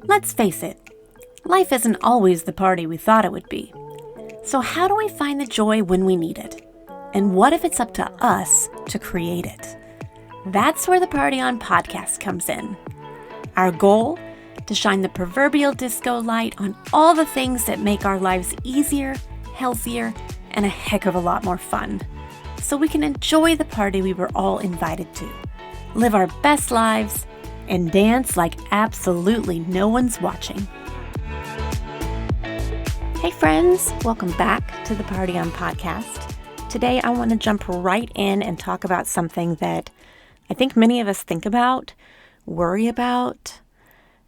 Let's face it, life isn't always the party we thought it would be. So how do we find the joy when we need it? And what if it's up to us to create it? That's where the Party On podcast comes in. Our goal? To shine the proverbial disco light on all the things that make our lives easier, healthier, and a heck of a lot more fun. So we can enjoy the party we were all invited to, live our best lives, and dance like absolutely no one's watching. Hey friends, welcome back to the Party On podcast. Today I want to jump right in and talk about something that I think many of us think about, worry about,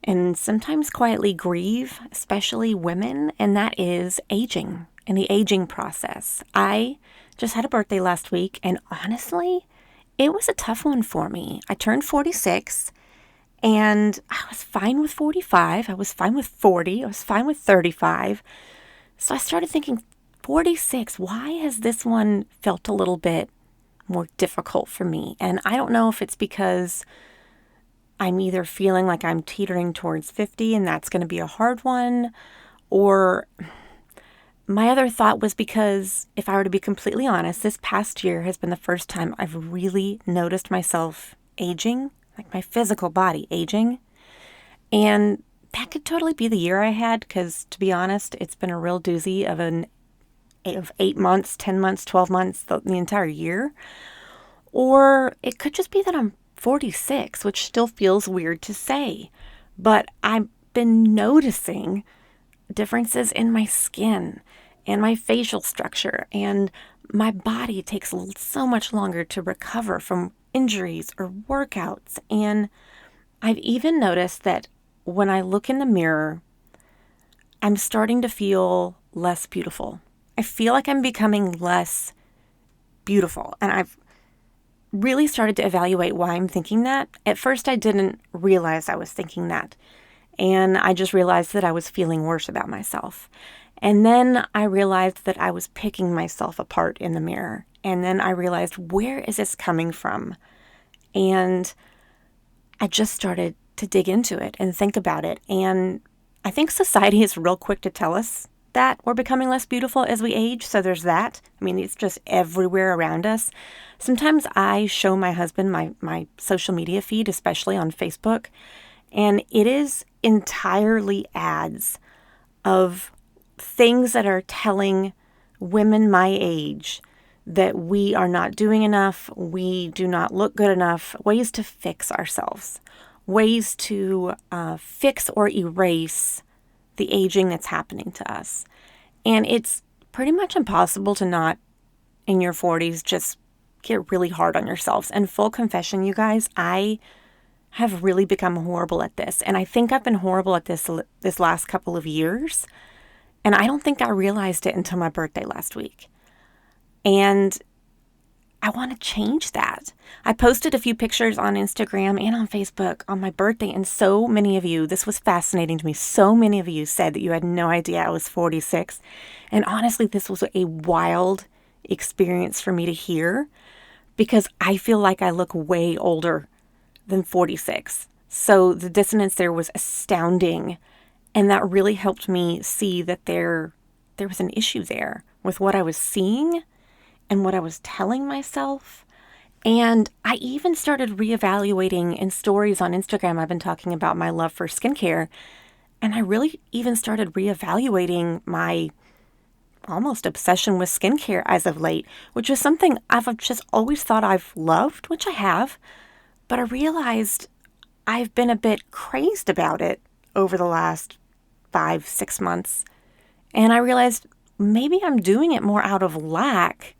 and sometimes quietly grieve, especially women, and that is aging and the aging process. I just had a birthday last week, and honestly, it was a tough one for me. I turned 46, and I was fine with 45. I was fine with 40. I was fine with 35. So I started thinking, 46, why has this one felt a little bit more difficult for me? And I don't know if it's because I'm either feeling like I'm teetering towards 50 and that's going to be a hard one, or my other thought was because, if I were to be completely honest, this past year has been the first time I've really noticed myself aging, like my physical body aging. And that could totally be the year I had, because to be honest, it's been a real doozy of 8 months, 10 months, 12 months, the entire year. Or it could just be that I'm 46, which still feels weird to say. But I've been noticing differences in my skin and my facial structure, and my body takes so much longer to recover from injuries or workouts. And I've even noticed that when I look in the mirror, I'm starting to feel less beautiful. I feel like I'm becoming less beautiful, and I've really started to evaluate why I'm thinking that. At first, I didn't realize I was thinking that, and I just realized that I was feeling worse about myself. And then I realized that I was picking myself apart in the mirror. And then I realized, where is this coming from? And I just started to dig into it and think about it. And I think society is real quick to tell us that we're becoming less beautiful as we age. So there's that. I mean, it's just everywhere around us. Sometimes I show my husband my social media feed, especially on Facebook, and it is entirely ads of things that are telling women my age that we are not doing enough, we do not look good enough, ways to fix ourselves, ways to fix or erase the aging that's happening to us. And it's pretty much impossible to not, in your 40s, just get really hard on yourselves. And full confession, you guys, I have really become horrible at this. And I think I've been horrible at this last couple of years. And I don't think I realized it until my birthday last week. And I want to change that. I posted a few pictures on Instagram and on Facebook on my birthday, and so many of you, this was fascinating to me, so many of you said that you had no idea I was 46. And honestly, this was a wild experience for me to hear, because I feel like I look way older than 46. So the dissonance there was astounding. And that really helped me see that there was an issue there with what I was seeing and what I was telling myself. And I even started reevaluating in stories on Instagram. I've been talking about my love for skincare. And I really even started reevaluating my almost obsession with skincare as of late, which is something I've just always thought I've loved, which I have. But I realized I've been a bit crazed about it over the last 5-6 months. And I realized maybe I'm doing it more out of lack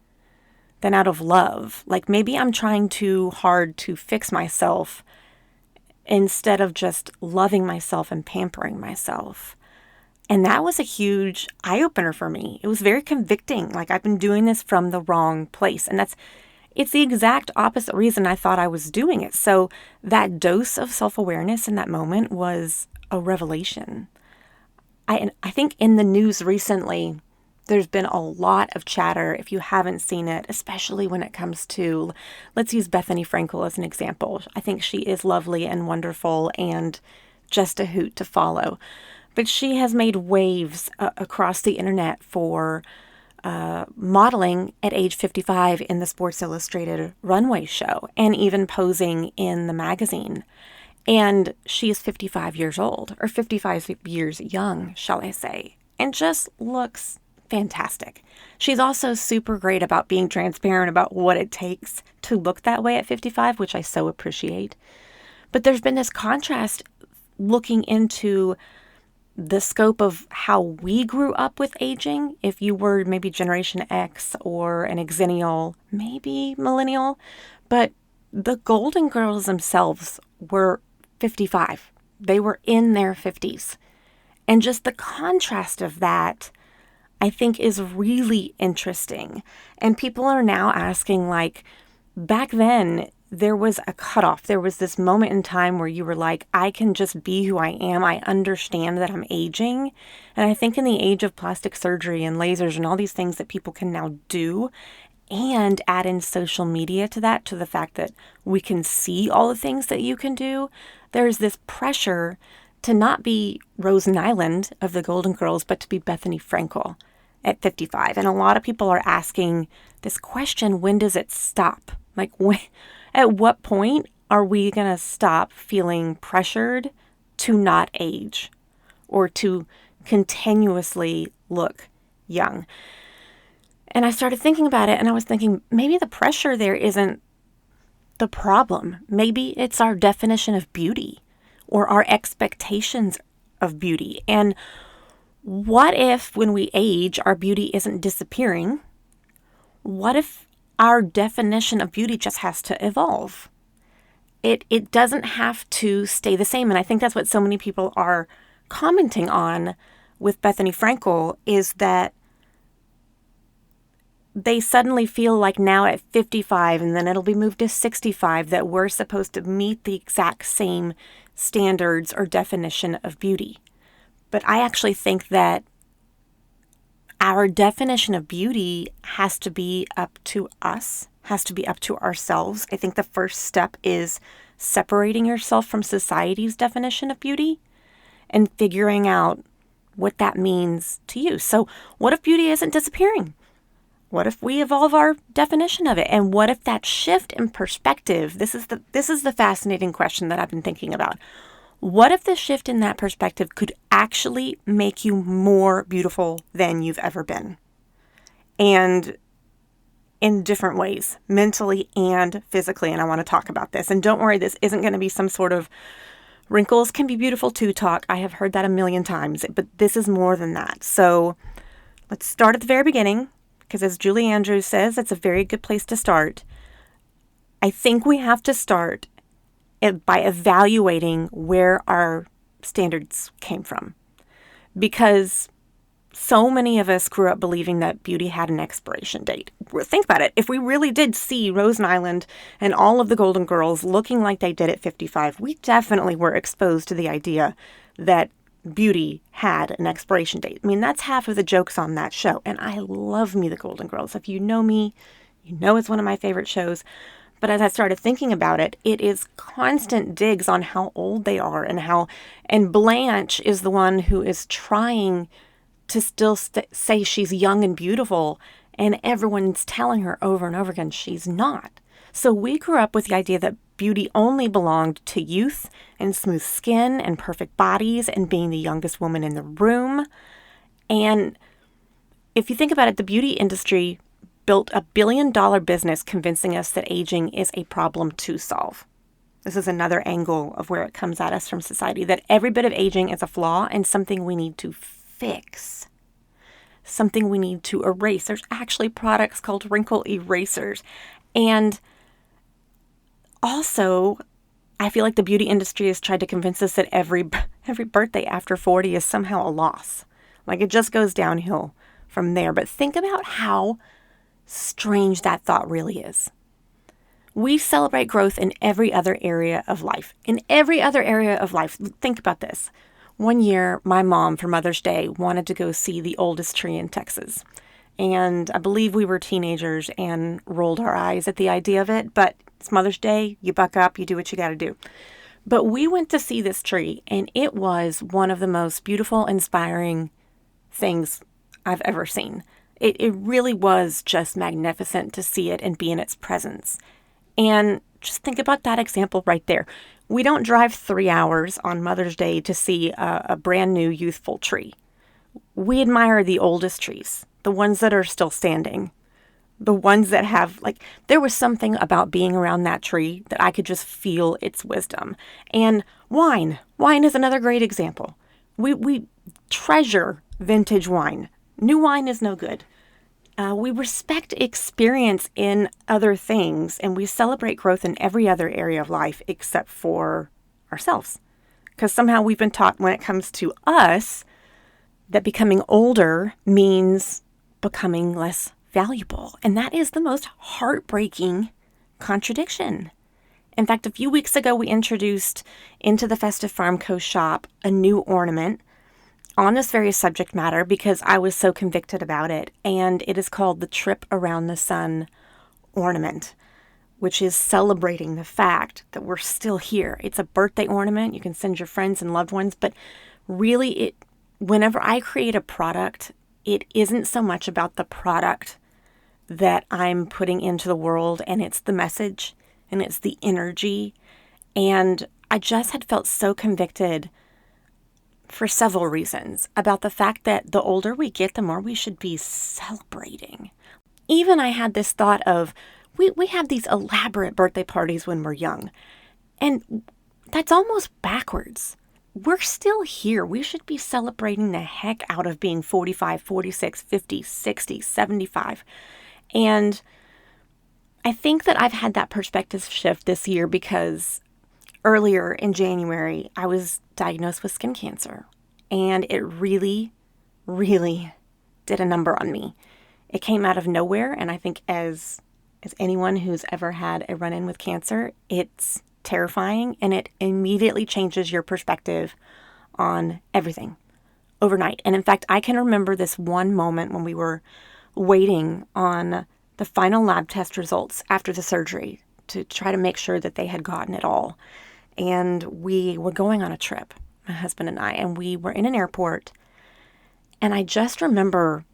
than out of love. Like maybe I'm trying too hard to fix myself instead of just loving myself and pampering myself. And that was a huge eye-opener for me. It was very convicting. Like I've been doing this from the wrong place. And it's the exact opposite reason I thought I was doing it. So that dose of self-awareness in that moment was a revelation. I think in the news recently, there's been a lot of chatter, if you haven't seen it, especially when it comes to, let's use Bethany Frankel as an example. I think she is lovely and wonderful, and just a hoot to follow. But she has made waves across the internet for modeling at age 55 in the Sports Illustrated runway show and even posing in the magazine. And she is 55 years old, or 55 years young, shall I say, and just looks fantastic. She's also super great about being transparent about what it takes to look that way at 55, which I so appreciate. But there's been this contrast looking into the scope of how we grew up with aging. If you were maybe Generation X or an Xennial, maybe Millennial, but the Golden Girls themselves were 55. They were in their 50s. And just the contrast of that, I think, is really interesting. And people are now asking, like, back then, there was a cutoff. There was this moment in time where you were like, I can just be who I am. I understand that I'm aging. And I think in the age of plastic surgery and lasers and all these things that people can now do, and add in social media to that, to the fact that we can see all the things that you can do, there's this pressure to not be Rose Nyland of the Golden Girls, but to be Bethany Frankel at 55. And a lot of people are asking this question, when does it stop? Like, at what point are we going to stop feeling pressured to not age or to continuously look young? And I started thinking about it, and I was thinking, maybe the pressure there isn't the problem. Maybe it's our definition of beauty or our expectations of beauty. And what if when we age, our beauty isn't disappearing? What if our definition of beauty just has to evolve? It doesn't have to stay the same. And I think that's what so many people are commenting on with Bethany Frankel, is that they suddenly feel like now at 55, and then it'll be moved to 65, that we're supposed to meet the exact same standards or definition of beauty. But I actually think that our definition of beauty has to be up to us, has to be up to ourselves. I think the first step is separating yourself from society's definition of beauty and figuring out what that means to you. So what if beauty isn't disappearing? What if we evolve our definition of it? And what if that shift in perspective, this is the fascinating question that I've been thinking about. What if the shift in that perspective could actually make you more beautiful than you've ever been? And in different ways, mentally and physically. And I want to talk about this. And don't worry, this isn't going to be some sort of wrinkles can be beautiful too talk. I have heard that a million times, but this is more than that. So let's start at the very beginning, because as Julie Andrews says, it's a very good place to start. I think we have to start by evaluating where our standards came from. Because so many of us grew up believing that beauty had an expiration date. Think about it. If we really did see Rose Nyland and all of the Golden Girls looking like they did at 55, we definitely were exposed to the idea that beauty had an expiration date. I mean, that's half of the jokes on that show. And I love me the Golden Girls. If you know me, you know it's one of my favorite shows. But as I started thinking about it, it is constant digs on how old they are and Blanche is the one who is trying to still say she's young and beautiful, and everyone's telling her over and over again she's not. So we grew up with the idea that beauty only belonged to youth and smooth skin and perfect bodies and being the youngest woman in the room. And if you think about it, the beauty industry built a $1 billion business convincing us that aging is a problem to solve. This is another angle of where it comes at us from society, that every bit of aging is a flaw and something we need to fix, something we need to erase. There's actually products called wrinkle erasers. And also, I feel like the beauty industry has tried to convince us that every birthday after 40 is somehow a loss. Like it just goes downhill from there. But think about how strange that thought really is. We celebrate growth in every other area of life. In every other area of life. Think about this. One year, my mom, for Mother's Day, wanted to go see the oldest tree in Texas. And I believe we were teenagers and rolled our eyes at the idea of it. But it's Mother's Day. You buck up. You do what you got to do. But we went to see this tree, and it was one of the most beautiful, inspiring things I've ever seen. It really was just magnificent to see it and be in its presence. And just think about that example right there. We don't drive 3 hours on Mother's Day to see a brand new youthful tree. We admire the oldest trees, the ones that are still standing, the ones that have, like, there was something about being around that tree that I could just feel its wisdom. And wine. Wine is another great example. We treasure vintage wine. New wine is no good. We respect experience in other things, and we celebrate growth in every other area of life except for ourselves. Because somehow we've been taught when it comes to us that becoming older means becoming less valuable. And that is the most heartbreaking contradiction. In fact, a few weeks ago, we introduced into the Festive Farm Co. shop a new ornament on this very subject matter because I was so convicted about it. And it is called the Trip Around the Sun ornament, which is celebrating the fact that we're still here. It's a birthday ornament. You can send your friends and loved ones, but really whenever I create a product, it isn't so much about the product that I'm putting into the world, and it's the message and it's the energy. And I just had felt so convicted for several reasons about the fact that the older we get, the more we should be celebrating. Even I had this thought of, we have these elaborate birthday parties when we're young, and that's almost backwards. We're still here. We should be celebrating the heck out of being 45, 46, 50, 60, 75. And I think that I've had that perspective shift this year because earlier in January, I was diagnosed with skin cancer. And it really, really did a number on me. It came out of nowhere. And I think as anyone who's ever had a run-in with cancer, it's terrifying, and it immediately changes your perspective on everything overnight. And in fact, I can remember this one moment when we were waiting on the final lab test results after the surgery to try to make sure that they had gotten it all. And we were going on a trip, my husband and I, and we were in an airport. And I just remember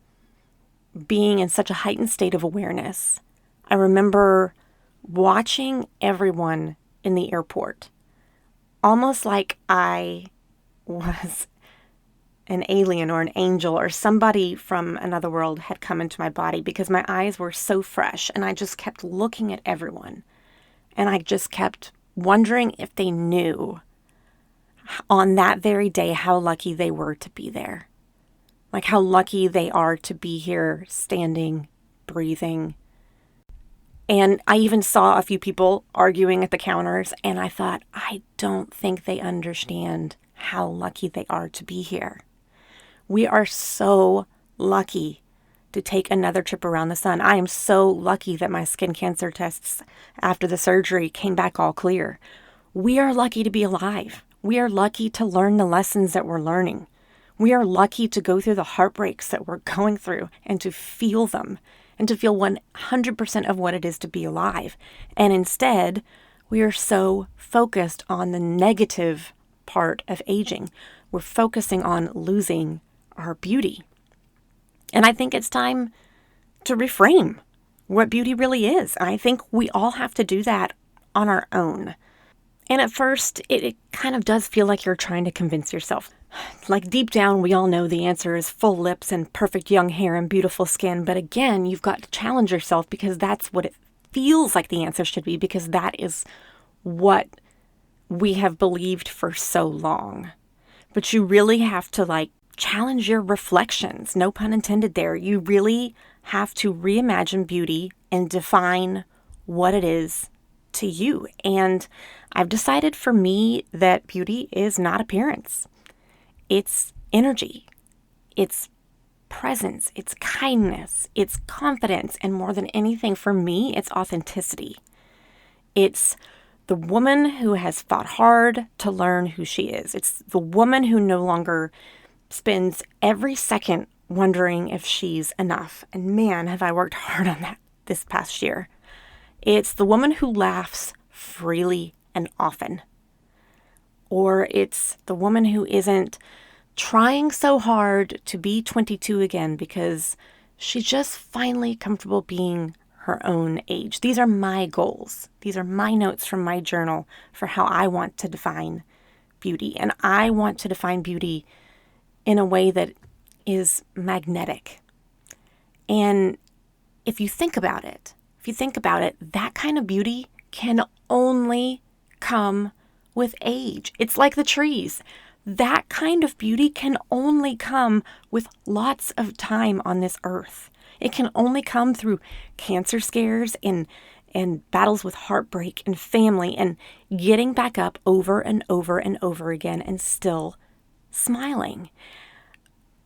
being in such a heightened state of awareness. I remember watching everyone in the airport, almost like I was an alien or an angel or somebody from another world had come into my body, because my eyes were so fresh and I just kept looking at everyone, and I just kept wondering if they knew on that very day how lucky they were to be there, like how lucky they are to be here, standing, breathing. And I even saw a few people arguing at the counters, and I thought, I don't think they understand how lucky they are to be here. We are so lucky to take another trip around the sun. I am so lucky that my skin cancer tests after the surgery came back all clear. We are lucky to be alive. We are lucky to learn the lessons that we're learning. We are lucky to go through the heartbreaks that we're going through and to feel them, and to feel 100% of what it is to be alive. And instead, we are so focused on the negative part of aging. We're focusing on losing our beauty. And I think it's time to reframe what beauty really is. And I think we all have to do that on our own. And at first, it kind of does feel like you're trying to convince yourself. Like deep down, we all know the answer is full lips and perfect young hair and beautiful skin. But again, you've got to challenge yourself, because that's what it feels like the answer should be, because that is what we have believed for so long. But you really have to challenge your reflections. No pun intended there. You really have to reimagine beauty and define what it is to you. And I've decided for me that beauty is not appearance. It's energy, it's presence, it's kindness, it's confidence, and more than anything for me, it's authenticity. It's the woman who has fought hard to learn who she is. It's the woman who no longer spends every second wondering if she's enough. And man, have I worked hard on that this past year. It's the woman who laughs freely and often. or it's the woman who isn't trying so hard to be 22 again because she's just finally comfortable being her own age. These are my goals. These are my notes from my journal for how I want to define beauty. And I want to define beauty in a way that is magnetic. And if you think about it, that kind of beauty can only come with age. It's like the trees. That kind of beauty can only come with lots of time on this earth. It can only come through cancer scares and battles with heartbreak and family and getting back up over and over and over again and still smiling.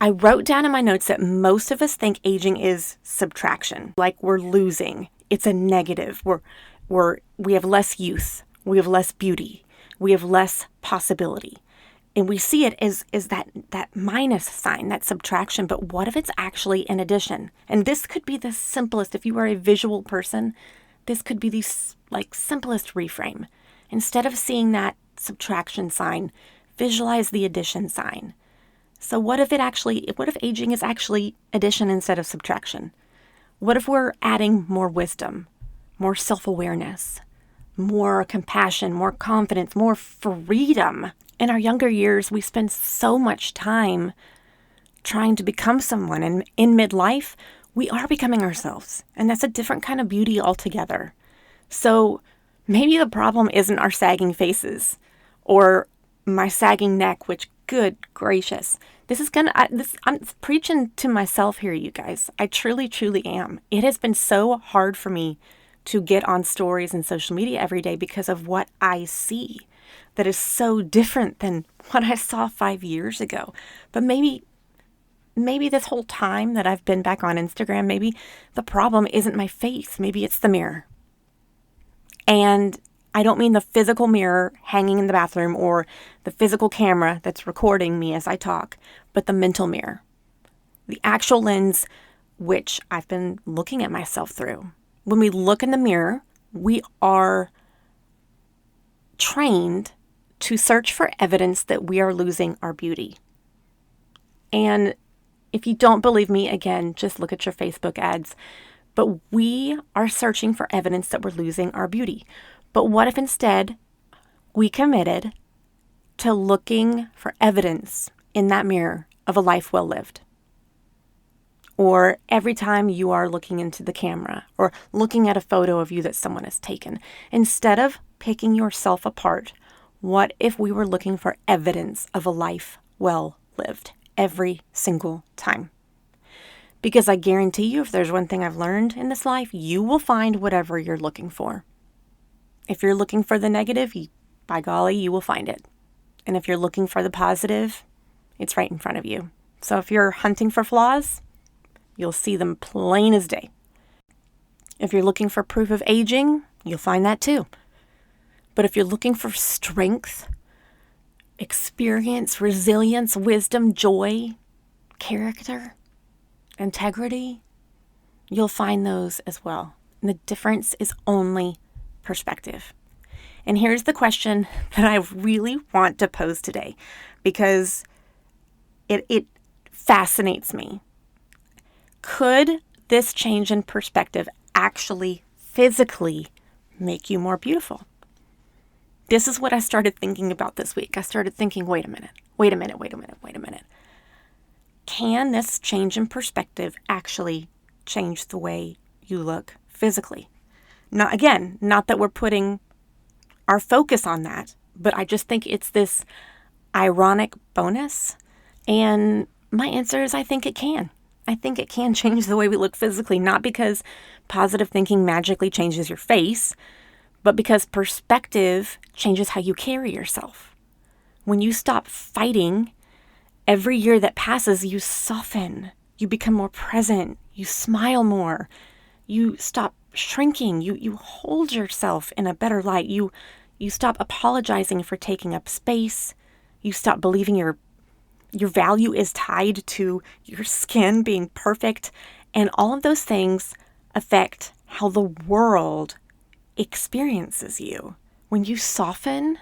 I wrote down in my notes that most of us think aging is subtraction, like we're losing. It's a negative. We have less youth. We have less beauty. We have less possibility. And we see it as that minus sign, that subtraction. But what if it's actually an addition? And this could be the simplest. If you are a visual person, this could be the simplest reframe. Instead of seeing that subtraction sign, visualize the addition sign. So what if aging is actually addition instead of subtraction? What if we're adding more wisdom, more self-awareness, more compassion, more confidence, more freedom? In our younger years, we spend so much time trying to become someone. And in midlife, we are becoming ourselves. And that's a different kind of beauty altogether. So maybe the problem isn't our sagging faces or my sagging neck, which, good gracious, I'm preaching to myself here, you guys. I truly, truly am. It has been so hard for me to get on stories and social media every day because of what I see that is so different than what I saw 5 years ago. But maybe this whole time that I've been back on Instagram, maybe the problem isn't my face. Maybe it's the mirror. And I don't mean the physical mirror hanging in the bathroom or the physical camera that's recording me as I talk, but the mental mirror, the actual lens which I've been looking at myself through. When we look in the mirror, we are trained to search for evidence that we are losing our beauty. And if you don't believe me, again, just look at your Facebook ads. But we are searching for evidence that we're losing our beauty. But what if instead we committed to looking for evidence in that mirror of a life well lived? Or every time you are looking into the camera or looking at a photo of you that someone has taken, instead of picking yourself apart, what if we were looking for evidence of a life well lived every single time? Because I guarantee you, if there's one thing I've learned in this life, you will find whatever you're looking for. If you're looking for the negative, by golly, you will find it. And if you're looking for the positive, it's right in front of you. So if you're hunting for flaws, you'll see them plain as day. If you're looking for proof of aging, you'll find that too. But if you're looking for strength, experience, resilience, wisdom, joy, character, integrity, you'll find those as well. And the difference is only perspective. And here's the question that I really want to pose today because it fascinates me. Could this change in perspective actually physically make you more beautiful? This is what I started thinking about this week. I started thinking, wait a minute. Can this change in perspective actually change the way you look physically? Not that we're putting our focus on that, but I just think it's this ironic bonus. And my answer is I think it can. I think it can change the way we look physically, not because positive thinking magically changes your face, but because perspective changes how you carry yourself. When you stop fighting, every year that passes, you soften, you become more present, you smile more, you stop shrinking, you hold yourself in a better light, you stop apologizing for taking up space, you stop believing your value is tied to your skin being perfect, and all of those things affect how the world experiences you. When you soften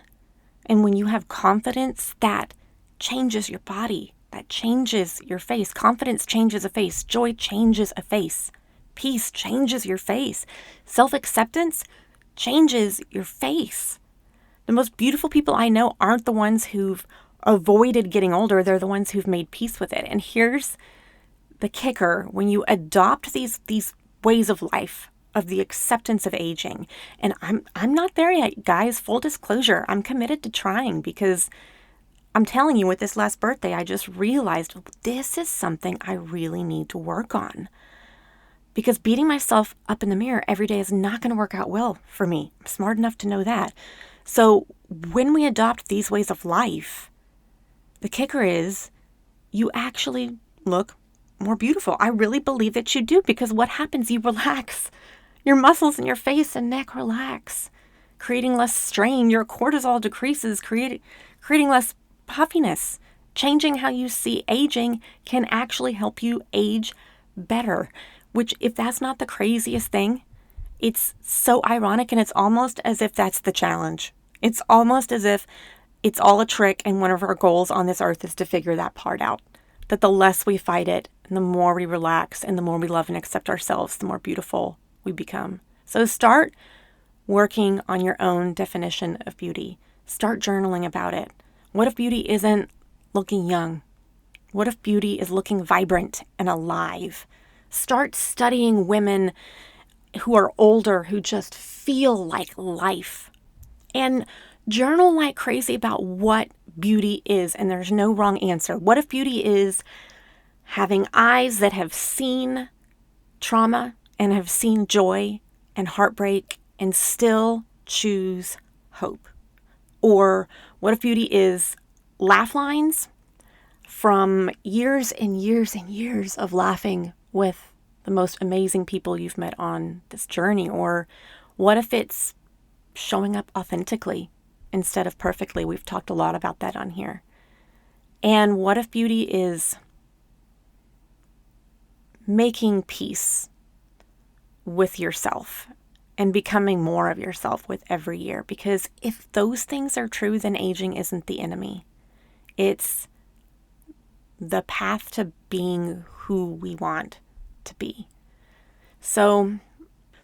And when you have confidence, that changes your body. That changes your face. Confidence changes a face. Joy changes a face. Peace changes your face. Self-acceptance changes your face. The most beautiful people I know aren't the ones who've avoided getting older. They're the ones who've made peace with it. And here's the kicker. When you adopt these ways of life, of the acceptance of aging, and I'm not there yet, guys. Full disclosure, I'm committed to trying, because I'm telling you, with this last birthday, I just realized this is something I really need to work on. Because beating myself up in the mirror every day is not going to work out well for me. I'm smart enough to know that. So when we adopt these ways of life, the kicker is you actually look more beautiful. I really believe that you do, because what happens? You relax. Your muscles in your face and neck relax, creating less strain. Your cortisol decreases, creating less puffiness. Changing how you see aging can actually help you age better, which, if that's not the craziest thing, it's so ironic, and it's almost as if that's the challenge. It's almost as if it's all a trick, and one of our goals on this earth is to figure that part out. That the less we fight it, and the more we relax, and the more we love and accept ourselves, the more beautiful we become. So start working on your own definition of beauty. Start journaling about it. What if beauty isn't looking young? What if beauty is looking vibrant and alive? Start studying women who are older, who just feel like life. And journal like crazy about what beauty is, and there's no wrong answer. What if beauty is having eyes that have seen trauma and have seen joy and heartbreak and still choose hope? Or what if beauty is laugh lines from years and years and years of laughing with the most amazing people you've met on this journey? Or what if it's showing up authentically instead of perfectly? We've talked a lot about that on here. And what if beauty is making peace with yourself and becoming more of yourself with every year? Because if those things are true, then aging isn't the enemy. It's the path to being who we want to be. So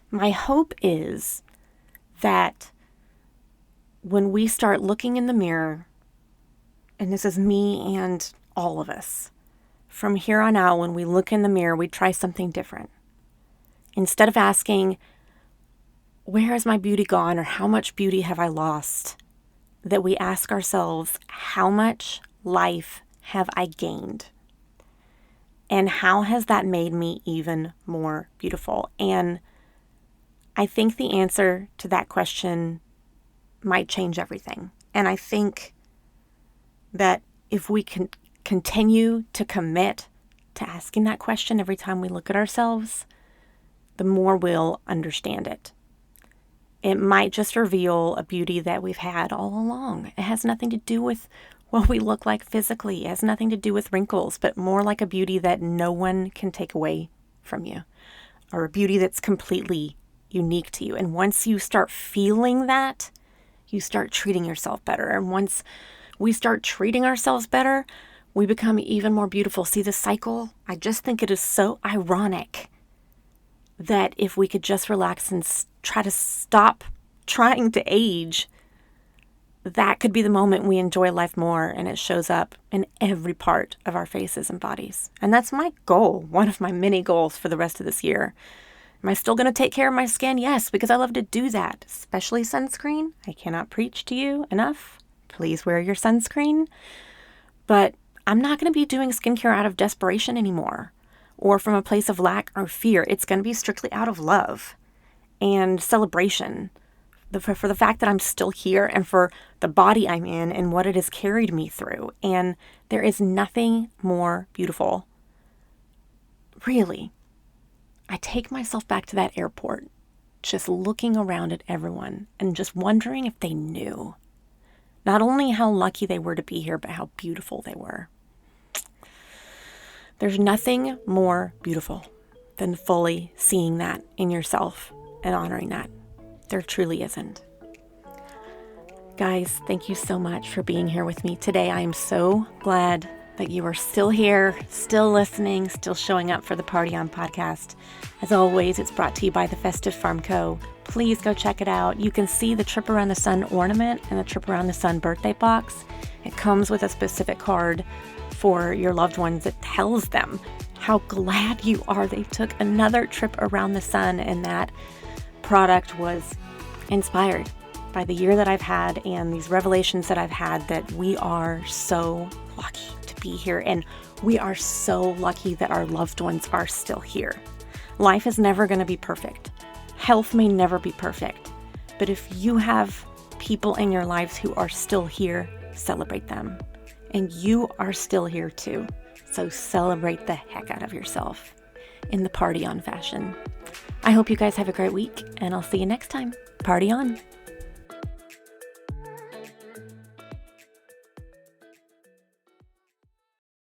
my hope is that when we start looking in the mirror, and this is me and all of us, from here on out, when we look in the mirror, we try something different. Instead of asking, where has my beauty gone, or how much beauty have I lost? That we ask ourselves, how much life have I gained? And how has that made me even more beautiful? And I think the answer to that question might change everything. And I think that if we can continue to commit to asking that question every time we look at ourselves, the more we'll understand it. It might just reveal a beauty that we've had all along. It has nothing to do with what we look like physically. It has nothing to do with wrinkles, but more like a beauty that no one can take away from you, or a beauty that's completely unique to you. And once you start feeling that, you start treating yourself better. And once we start treating ourselves better, we become even more beautiful. See the cycle? I just think it is so ironic that if we could just relax and try to stop trying to age, that could be the moment we enjoy life more, and it shows up in every part of our faces and bodies. And that's my goal, one of my many goals for the rest of this year. Am I still going to take care of my skin? Yes, because I love to do that, especially sunscreen. I cannot preach to you enough. Please wear your sunscreen. But I'm not going to be doing skincare out of desperation anymore, or from a place of lack or fear. It's going to be strictly out of love and celebration for the fact that I'm still here, and for the body I'm in and what it has carried me through. And there is nothing more beautiful. Really, I take myself back to that airport, just looking around at everyone and just wondering if they knew not only how lucky they were to be here, but how beautiful they were. There's nothing more beautiful than fully seeing that in yourself and honoring that. There truly isn't. Guys, thank you so much for being here with me today. I am so glad that you are still here, still listening, still showing up for the Party On podcast. As always, it's brought to you by the Festive Farm Co. Please go check it out. You can see the Trip Around the Sun ornament and the Trip Around the Sun birthday box. It comes with a specific card for your loved ones that tells them how glad you are they took another trip around the sun, and that product was inspired by the year that I've had and these revelations that I've had that we are so lucky to be here, and we are so lucky that our loved ones are still here. Life is never going to be perfect. Health may never be perfect. But if you have people in your lives who are still here, celebrate them. And you are still here too. So celebrate the heck out of yourself in the Party On fashion. I hope you guys have a great week, and I'll see you next time. Party on.